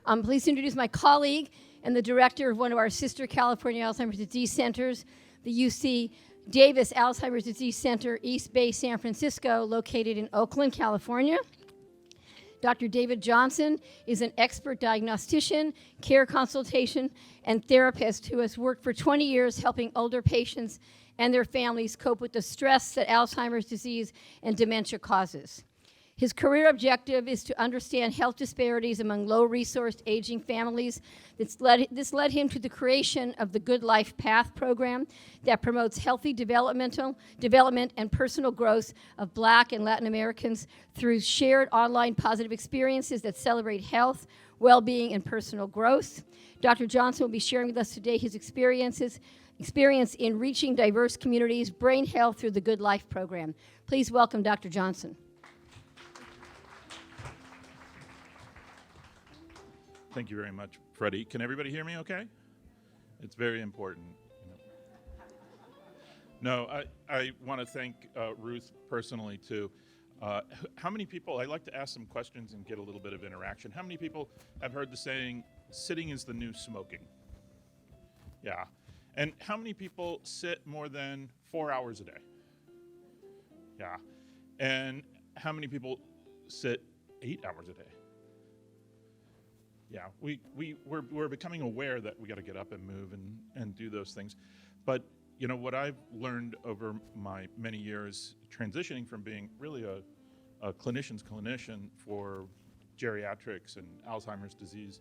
I'm pleased to introduce my colleague and the director of one of our sister California Alzheimer's Disease Centers, the UC Davis Alzheimer's Disease Center, East Bay, San Francisco, located in Oakland, California. Dr. David Johnson is an expert diagnostician, care consultation, and therapist who has worked for 20 years helping older patients and their families cope with the stress that Alzheimer's disease and dementia causes. His career objective is to understand health disparities among low-resourced aging families. This led him to the creation of the Good Life Path program that promotes healthy development and personal growth of Black and Latin Americans through shared online positive experiences that celebrate health, well-being, and personal growth. Dr. Johnson will be sharing with us today his experience in reaching diverse communities, brain health through the Good Life program. Please welcome Dr. Johnson. Thank you very much, Freddie. Can everybody hear me okay? It's very important. No, I want to thank Ruth personally, too. How many people, I like to ask some questions and get a little bit of interaction. How many people have heard the saying, sitting is the new smoking? Yeah. And how many people sit more than 4 hours a day? Yeah. And how many people sit 8 hours a day? Yeah, we're becoming aware that we got to get up and move and do those things. But, you know, what I've learned over my many years transitioning from being really a clinician's clinician for geriatrics and Alzheimer's disease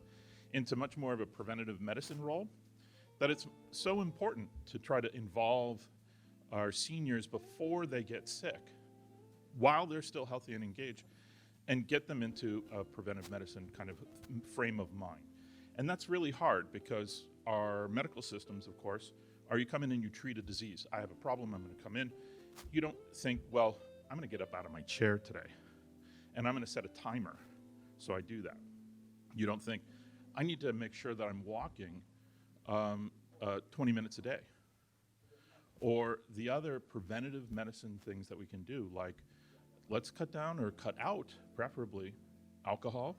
into much more of a preventative medicine role, that it's so important to try to involve our seniors before they get sick, while they're still healthy and engaged, and get them into a preventive medicine kind of frame of mind. And that's really hard because our medical systems, of course, are you come in and you treat a disease. I have a problem, I'm gonna come in. You don't think, well, I'm gonna get up out of my chair today and I'm gonna set a timer so I do that. You don't think, I need to make sure that I'm walking 20 minutes a day. Or the other preventative medicine things that we can do, like let's cut down or cut out, preferably, alcohol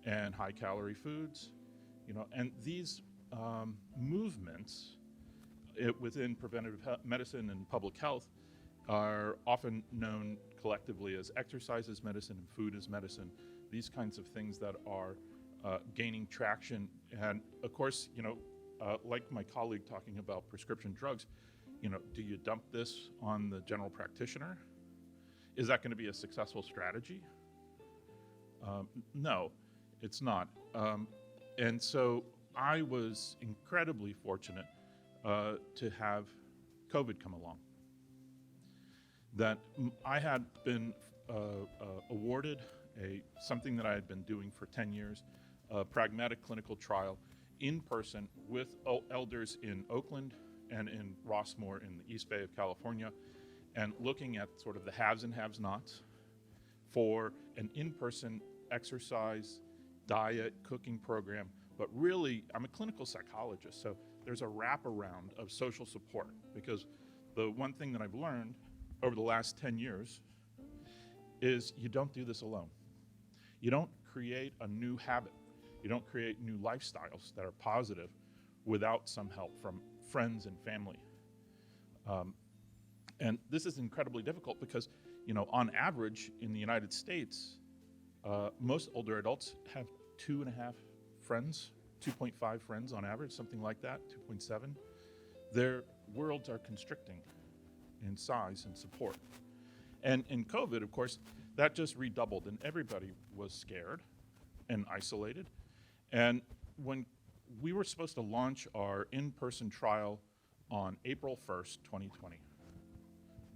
and high-calorie foods, you know. And these movements within preventative medicine and public health are often known collectively as exercise as medicine and food as medicine. These kinds of things that are gaining traction. And of course, you know, like my colleague talking about prescription drugs, you know, do you dump this on the general practitioner? Is that going to be a successful strategy? No, it's not. And so I was incredibly fortunate to have COVID come along. That I had been awarded something that I had been doing for 10 years, a pragmatic clinical trial in person with elders in Oakland and in Rossmore in the East Bay of California, and looking at sort of the haves and have-nots for an in-person exercise, diet, cooking program. But really, I'm a clinical psychologist, so there's a wraparound of social support, because the one thing that I've learned over the last 10 years is you don't do this alone. You don't create a new habit. You don't create new lifestyles that are positive without some help from friends and family. And this is incredibly difficult because, you know, on average in the United States, most older adults have 2.5 friends, 2.5 friends on average, something like that, 2.7. Their worlds are constricting in size and support. And in COVID, of course, that just redoubled, and everybody was scared and isolated. And when we were supposed to launch our in-person trial on April 1st, 2020,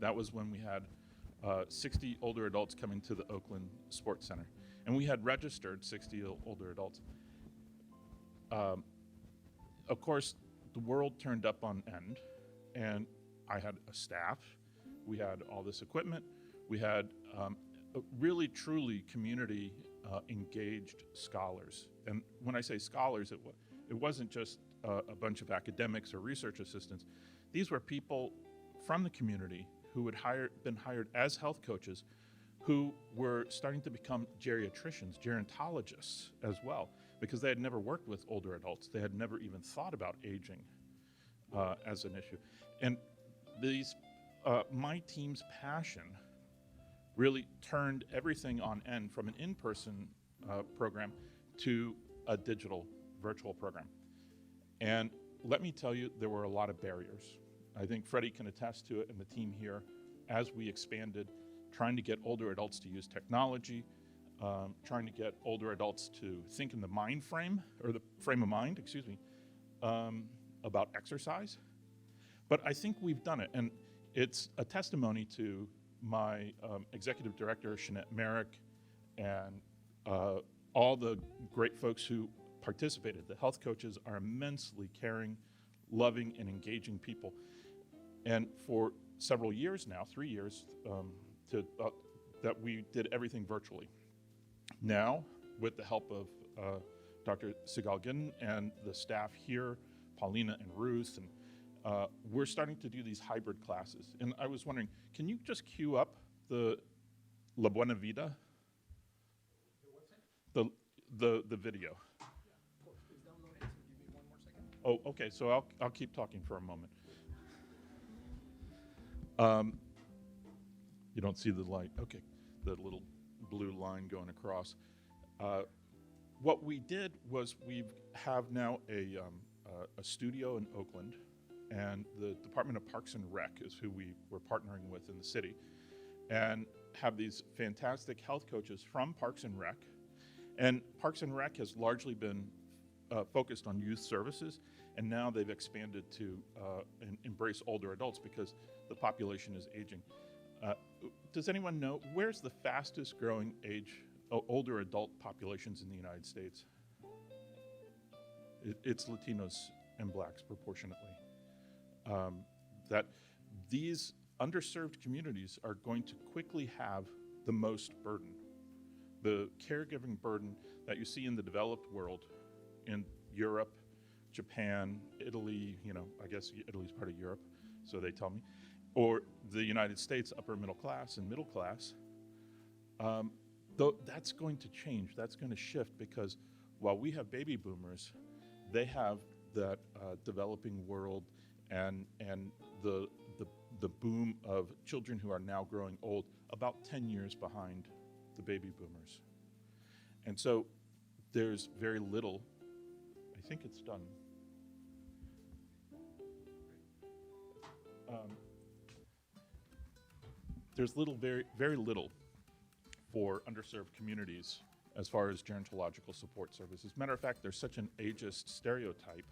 that was when we had 60 older adults coming to the Oakland Sports Center. And we had registered 60 older adults. Of course, the world turned up on end, and I had a staff. We had all this equipment. We had really, truly community engaged scholars. And when I say scholars, it wasn't just a bunch of academics or research assistants. These were people from the community who had been hired as health coaches, who were starting to become geriatricians, gerontologists as well, because they had never worked with older adults. They had never even thought about aging as an issue. And my team's passion really turned everything on end from an in-person program to a digital virtual program. And let me tell you, there were a lot of barriers. I think Freddie can attest to it, and the team here, as we expanded, trying to get older adults to use technology, trying to get older adults to think in the mind frame, or the frame of mind, excuse me, about exercise. But I think we've done it, and it's a testimony to my executive director, Shanette Merrick, and all the great folks who participated. The health coaches are immensely caring, loving, and engaging people. And for several years now, 3 years, that we did everything virtually. Now, with the help of Dr. Sigalgin and the staff here, Paulina and Ruth, and we're starting to do these hybrid classes. And I was wondering, can you just cue up the La Buena Vida? The video. Oh, okay, so I'll keep talking for a moment. You don't see the light, okay, the little blue line going across. What we did was we have now a studio in Oakland, and the Department of Parks and Rec is who we were partnering with in the city, and have these fantastic health coaches from Parks and Rec. And Parks and Rec has largely been focused on youth services, and now they've expanded to embrace older adults because the population is aging. Does anyone know where's the fastest growing older adult populations in the United States? It's Latinos and Blacks proportionately. That these underserved communities are going to quickly have the most burden. The caregiving burden that you see in the developed world, in Europe, Japan, Italy, I guess Italy's part of Europe, so they tell me, or the United States, upper middle class and middle class, though that's going to change, that's going to shift, because while we have baby boomers, they have that developing world and the boom of children who are now growing old, about 10 years behind the baby boomers. And so there's very little, I think it's done. There's very little for underserved communities as far as gerontological support services. Matter of fact, there's such an ageist stereotype.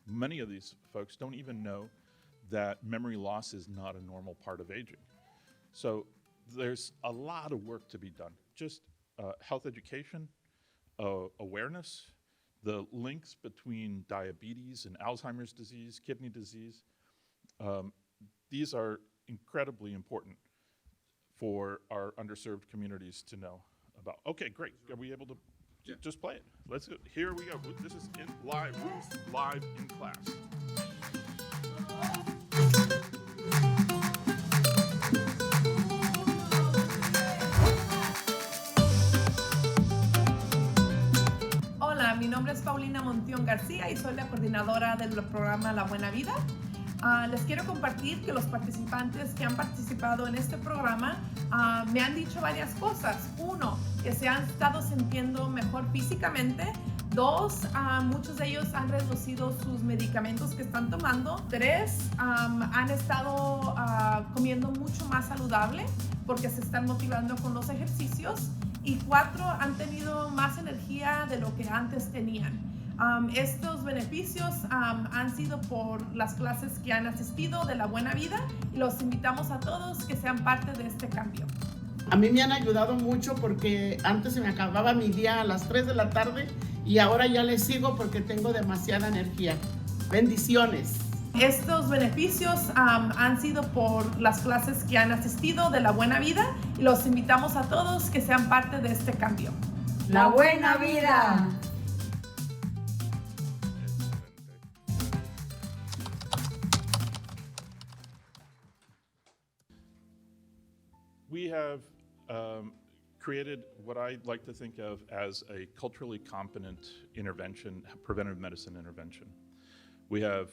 Many of these folks don't even know that memory loss is not a normal part of aging. So there's a lot of work to be done. Just health education, awareness, the links between diabetes and Alzheimer's disease, kidney disease. These are incredibly important for our underserved communities to know about. Okay, great. Are we able to just play it? Let's go. Here we go. This is live in class. Hola, mi nombre es Paulina Montión García y soy la coordinadora del programa La Buena Vida. Les quiero compartir que los participantes que han participado en este programa me han dicho varias cosas. Uno, que se han estado sintiendo mejor físicamente. Dos, muchos de ellos han reducido sus medicamentos que están tomando. Tres, han estado comiendo mucho más saludable porque se están motivando con los ejercicios. Y cuatro, han tenido más energía de lo que antes tenían. Estos beneficios han sido por las clases que han asistido de La Buena Vida y los invitamos a todos que sean parte de este cambio. A mí me han ayudado mucho porque antes se me acababa mi día a las 3 de la tarde y ahora ya les sigo porque tengo demasiada energía. Bendiciones. Estos beneficios han sido por las clases que han asistido de La Buena Vida y los invitamos a todos que sean parte de este cambio. La Buena Vida. We have created what I like to think of as a culturally competent intervention, preventive medicine intervention. We have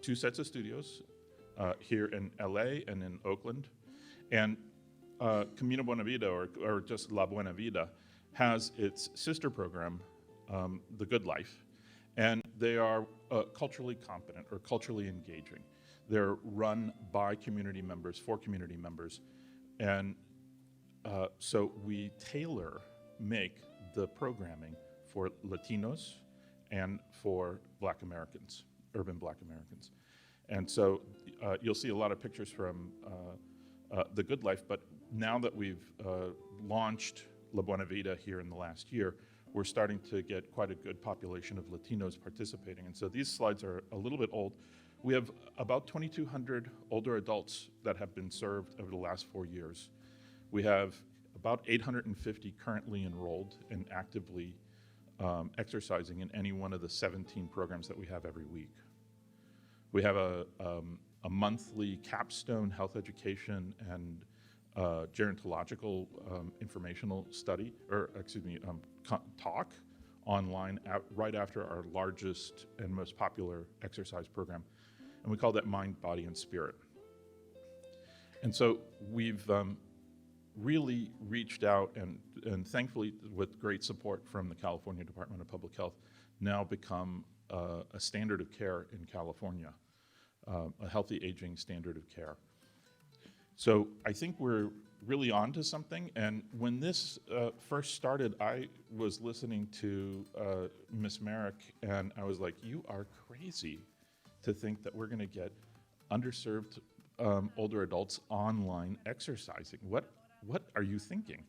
2 sets of studios here in LA and in Oakland. And Camino Buena Vida, or just La Buena Vida, has its sister program, The Good Life. And they are culturally competent or culturally engaging. They're run by community members, for community members. And so we make the programming for Latinos and for Black Americans, urban Black Americans. And so you'll see a lot of pictures from The Good Life, but now that we've launched La Buena Vida here in the last year, we're starting to get quite a good population of Latinos participating. And so these slides are a little bit old. We have about 2,200 older adults that have been served over the last 4 years. We have about 850 currently enrolled and actively exercising in any one of the 17 programs that we have every week. We have a monthly capstone health education and gerontological informational study, talk online right after our largest and most popular exercise program. And we call that Mind, Body, and Spirit. And so we've really reached out and thankfully with great support from the California Department of Public Health, now become a standard of care in California, a healthy aging standard of care. So I think we're really onto something. And when this first started, I was listening to Miss Merrick, and I was like, you are crazy to think that we're gonna get underserved older adults online exercising. What are you thinking?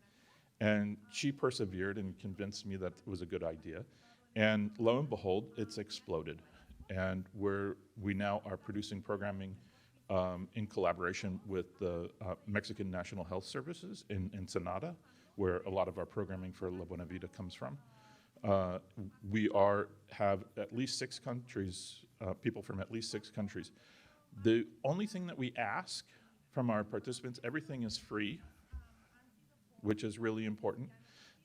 And she persevered and convinced me that it was a good idea. And lo and behold, it's exploded. And we now are producing programming in collaboration with the Mexican National Health Services in Ensenada, where a lot of our programming for La Buena Vida comes from. We have at least 6 countries, people from at least 6 countries. The only thing that we ask from our participants, everything is free, which is really important.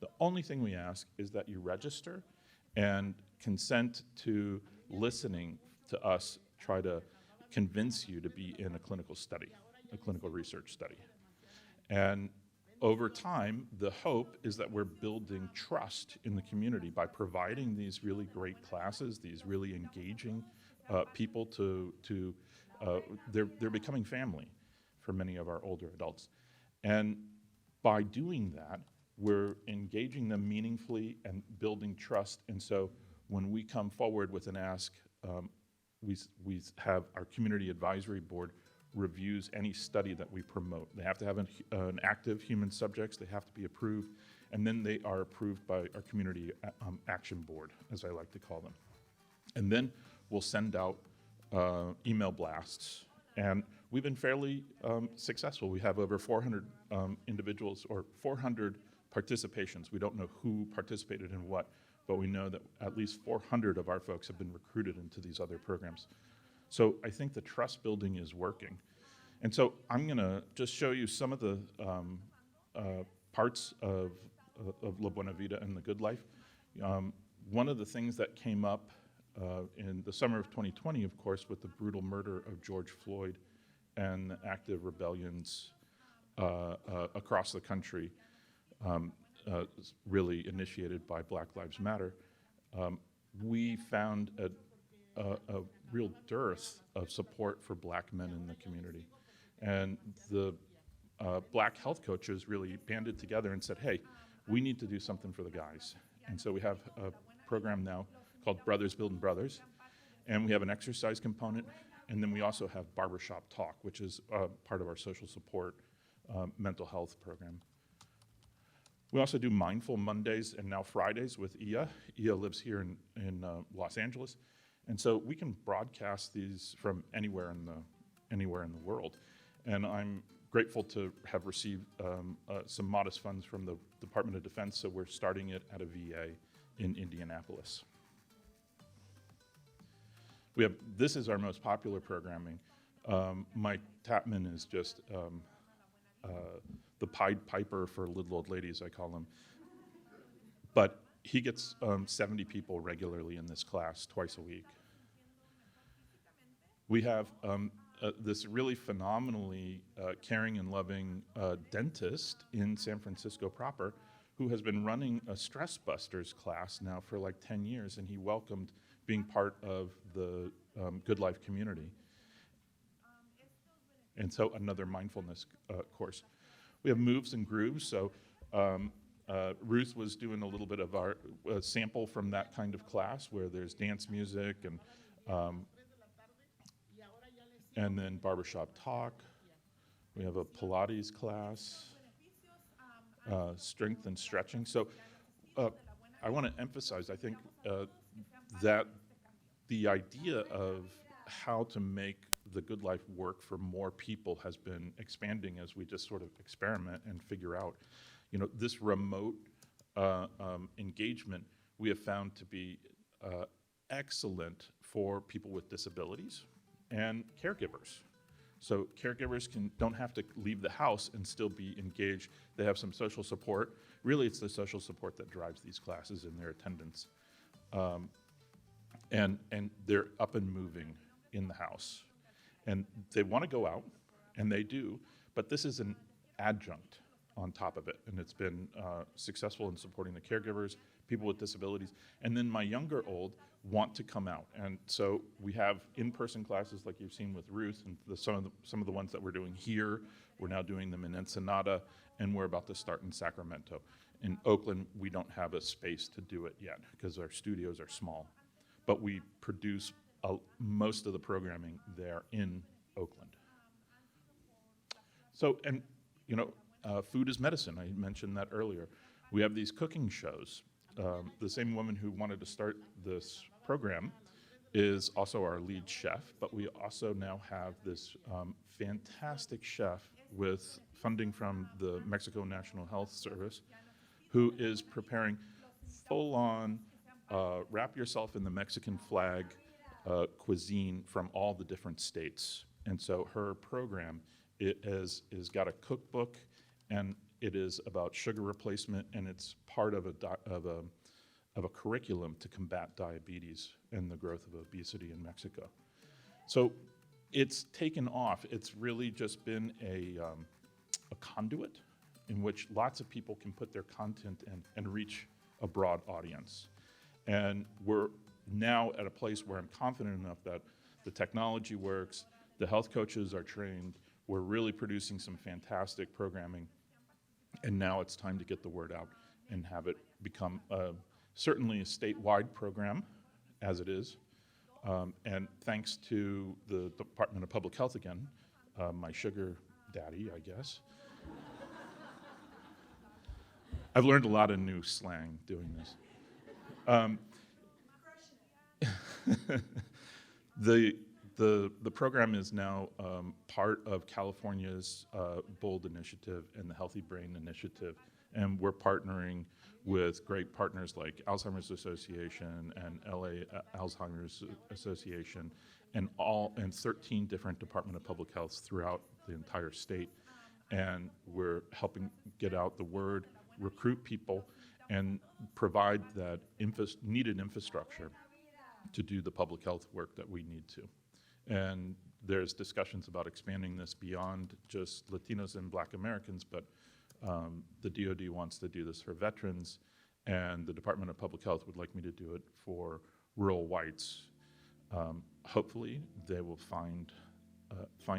The only thing we ask is that you register and consent to listening to us try to convince you to be in a clinical study, a clinical research study. And over time, the hope is that we're building trust in the community by providing these really great classes, these really engaging people they're becoming family for many of our older adults. And by doing that, we're engaging them meaningfully and building trust. And so when we come forward with an ask, we have our community advisory board reviews any study that we promote. They have to have an active human subjects, they have to be approved, and then they are approved by our community action board, as I like to call them. And then we'll send out email blasts. And we've been fairly successful. We have over 400 individuals or 400 participations. We don't know who participated in what, but we know that at least 400 of our folks have been recruited into these other programs. So I think the trust building is working. And so I'm gonna just show you some of the parts of La Buena Vida and the Good Life. One of the things that came up in the summer of 2020, of course, with the brutal murder of George Floyd and the active rebellions across the country, really initiated by Black Lives Matter, we found a real dearth of support for Black men in the community. And the Black health coaches really banded together and said, hey, we need to do something for the guys. And so we have a program now called Brothers Building Brothers, and we have an exercise component, and then we also have Barbershop Talk, which is part of our social support mental health program. We also do Mindful Mondays and now Fridays with Ia. Ia lives here in Los Angeles, and so we can broadcast these from anywhere in the world. And I'm grateful to have received some modest funds from the Department of Defense, so we're starting it at a VA in Indianapolis. This is our most popular programming. Mike Tapman is just the Pied Piper for little old ladies, I call him. But he gets 70 people regularly in this class twice a week. We have this really phenomenally caring and loving dentist in San Francisco proper who has been running a Stress Busters class now for like 10 years, and he welcomed being part of the Good Life community. And so another mindfulness course. We have moves and grooves, so Ruth was doing a little bit of our sample from that kind of class where there's dance music and then barbershop talk. We have a Pilates class, strength and stretching. So I want to emphasize, I think, that the idea of how to make the Good Life work for more people has been expanding as we just sort of experiment and figure out. This remote engagement we have found to be excellent for people with disabilities and caregivers. So caregivers don't have to leave the house and still be engaged. They have some social support. Really, it's the social support that drives these classes and their attendance. And they're up and moving in the house. And they want to go out, and they do, but this is an adjunct on top of it, and it's been successful in supporting the caregivers, people with disabilities, and then my younger old want to come out, and so we have in-person classes like you've seen with Ruth, and some of the ones that we're doing here. We're now doing them in Ensenada, and we're about to start in Sacramento. In Oakland, we don't have a space to do it yet because our studios are small, but we produce most of the programming there in Oakland. So, and food is medicine. I mentioned that earlier. We have these cooking shows. The same woman who wanted to start this program is also our lead chef, but we also now have this fantastic chef with funding from the Mexico National Health Service who is preparing full-on wrap yourself in the Mexican flag cuisine from all the different states. And so her program is got a cookbook, and it is about sugar replacement, and it's part of a curriculum to combat diabetes and the growth of obesity in Mexico. So it's taken off. It's really just been a conduit in which lots of people can put their content in and reach a broad audience. And we're now at a place where I'm confident enough that the technology works, the health coaches are trained, we're really producing some fantastic programming, and now it's time to get the word out and have it become certainly a statewide program, as it is. And thanks to the Department of Public Health again, my sugar daddy, I guess. I've learned a lot of new slang doing this. The program is now part of California's BOLD initiative and the Healthy Brain Initiative, and we're partnering with great partners like Alzheimer's Association and LA Alzheimer's Association, and 13 different Department of Public Health throughout the entire state. And we're helping get out the word, recruit people, and provide that needed infrastructure to do the public health work that we need to. And there's discussions about expanding this beyond just Latinos and Black Americans, but the DoD wants to do this for veterans, and the Department of Public Health would like me to do it for rural whites. Hopefully, they will find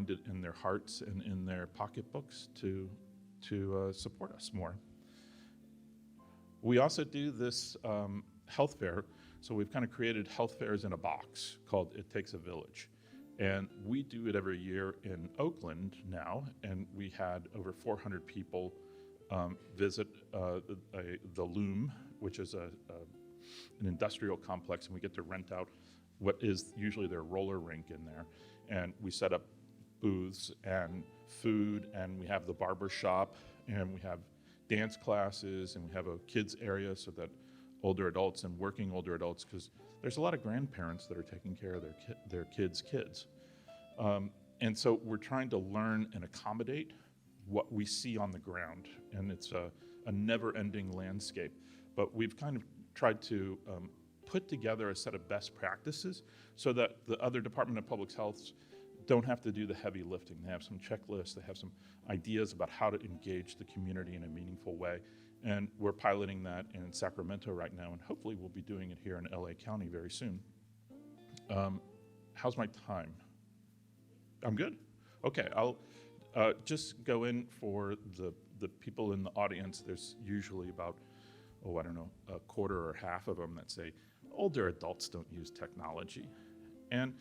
it in their hearts and in their pocketbooks to support us more. We also do this health fair, so we've kind of created health fairs in a box called It Takes a Village. And we do it every year in Oakland now, and we had over 400 people visit the Loom, which is an industrial complex, and we get to rent out what is usually their roller rink in there. And we set up booths and food, and we have the barber shop, and we have dance classes, and we have a kids area so that older adults and working older adults, because there's a lot of grandparents that are taking care of their kids' kids. And so we're trying to learn and accommodate what we see on the ground, and it's a never-ending landscape. But we've kind of tried to put together a set of best practices so that the other Department of Public Health don't have to do the heavy lifting. They have some checklists, they have some ideas about how to engage the community in a meaningful way. And we're piloting that in Sacramento right now, and hopefully we'll be doing it here in LA County very soon. How's my time? I'm good? Okay, I'll just go in for the people in the audience. There's usually about, I don't know, a quarter or half of them that say, older adults don't use technology. And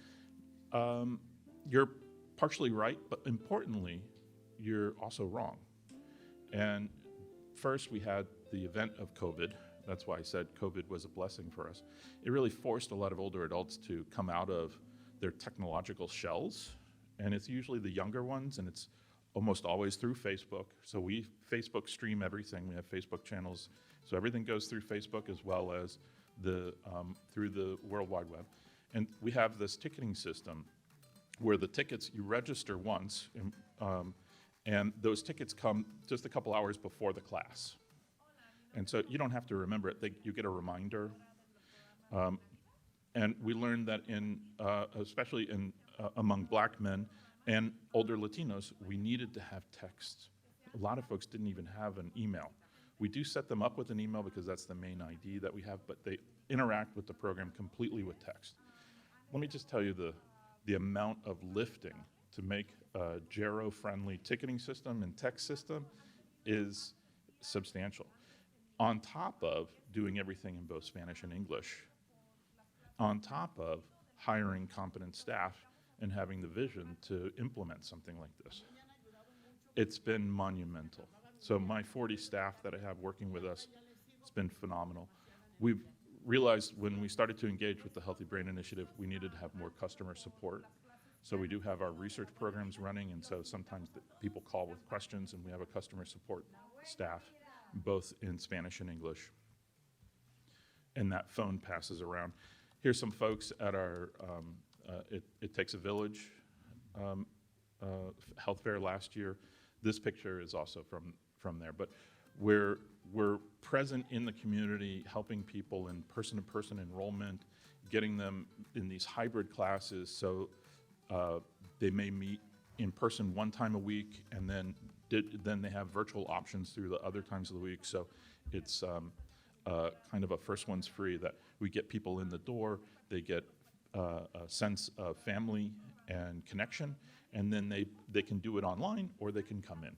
you're partially right, but importantly, you're also wrong. And first, we had the event of COVID. That's why I said COVID was a blessing for us. It really forced a lot of older adults to come out of their technological shells, and it's usually the younger ones, and it's almost always through Facebook. So we Facebook stream everything. We have Facebook channels, so everything goes through Facebook as well as through the World Wide Web. And we have this ticketing system where the tickets, you register once, and those tickets come just a couple hours before the class. And so you don't have to remember it. You get a reminder. And we learned that especially among Black men and older Latinos, we needed to have text. A lot of folks didn't even have an email. We do set them up with an email because that's the main ID that we have, but they interact with the program completely with text. Let me just tell you the amount of lifting to make a Gero-friendly ticketing system and text system is substantial. On top of doing everything in both Spanish and English, on top of hiring competent staff and having the vision to implement something like this. It's been monumental. So my 40 staff that I have working with us, it's been phenomenal. We've realized when we started to engage with the Healthy Brain Initiative, we needed to have more customer support. So we do have our research programs running, and so sometimes people call with questions, and we have a customer support staff, both in Spanish and English. And that phone passes around. Here's some folks at our It Takes a Village health fair last year. This picture is also from there, but we're present in the community, helping people in person-to-person enrollment, getting them in these hybrid classes so they may meet in person one time a week, and then they have virtual options through the other times of the week. So it's kind of a first one's free, that we get people in the door, they get a sense of family and connection, and then they can do it online or they can come in.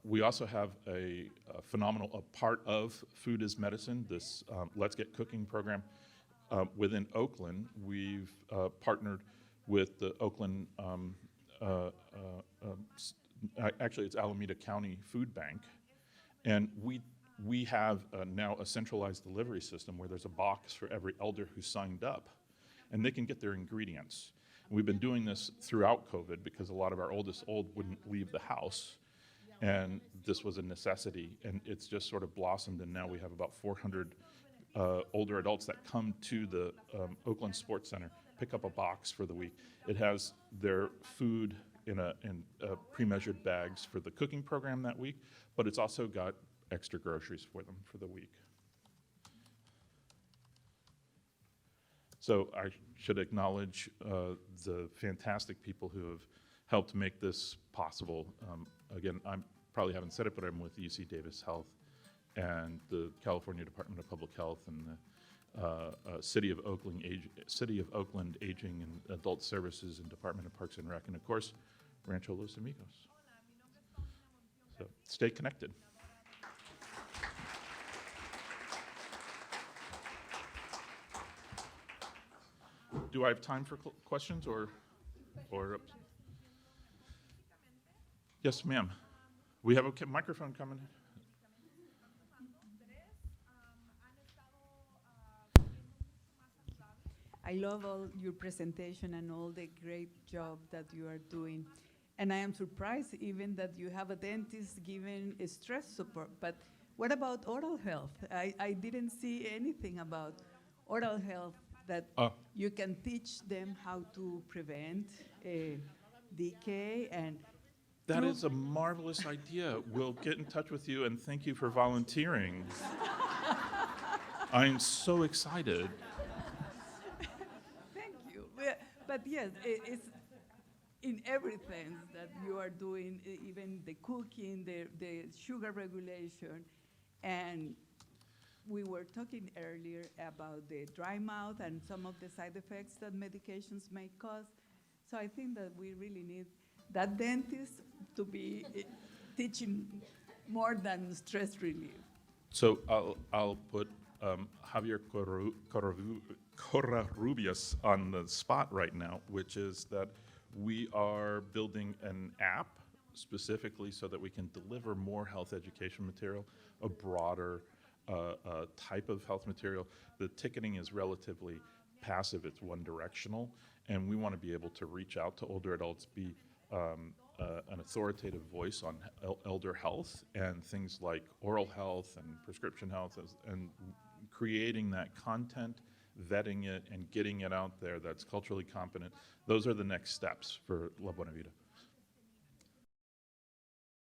We also have a phenomenal part of Food is Medicine, this Let's Get Cooking program. Within Oakland, we've partnered with the Oakland, actually it's Alameda County Food Bank, and we have now a centralized delivery system where there's a box for every elder who signed up, and they can get their ingredients. And we've been doing this throughout COVID because a lot of our oldest wouldn't leave the house, and this was a necessity, and it's just sort of blossomed, and now we have about 400 older adults that come to the Oakland Sports Center, pick up a box for the week. It has their food in pre-measured bags for the cooking program that week, but it's also got extra groceries for them for the week. So I should acknowledge the fantastic people who have helped make this possible. Again, I probably haven't said it, but I'm with UC Davis Health and the California Department of Public Health and the City of Oakland Aging and Adult Services and Department of Parks and Rec, and of course, Rancho Los Amigos. So stay connected. Do I have time for questions or? Yes, ma'am. We have a microphone coming. I love all your presentation and all the great job that you are doing. And I am surprised even that you have a dentist giving a stress support. But what about oral health? I didn't see anything about oral health that you can teach them how to prevent decay and That is a marvelous idea. We'll get in touch with you, and thank you for volunteering. I'm so excited. Thank you. But yes, it's in everything that you are doing, even the cooking, the sugar regulation. And we were talking earlier about the dry mouth and some of the side effects that medications may cause. So I think that we really need that dentist to be teaching more than stress relief. So I'll put Javier Corrarubias on the spot right now, which is that we are building an app specifically so that we can deliver more health education material, a broader type of health material. The ticketing is relatively passive, it's one directional, and we want to be able to reach out to older adults, be an authoritative voice on elder health and things like oral health and prescription health, and creating that content, vetting it, and getting it out there that's culturally competent. Those are the next steps for La Buena Vida.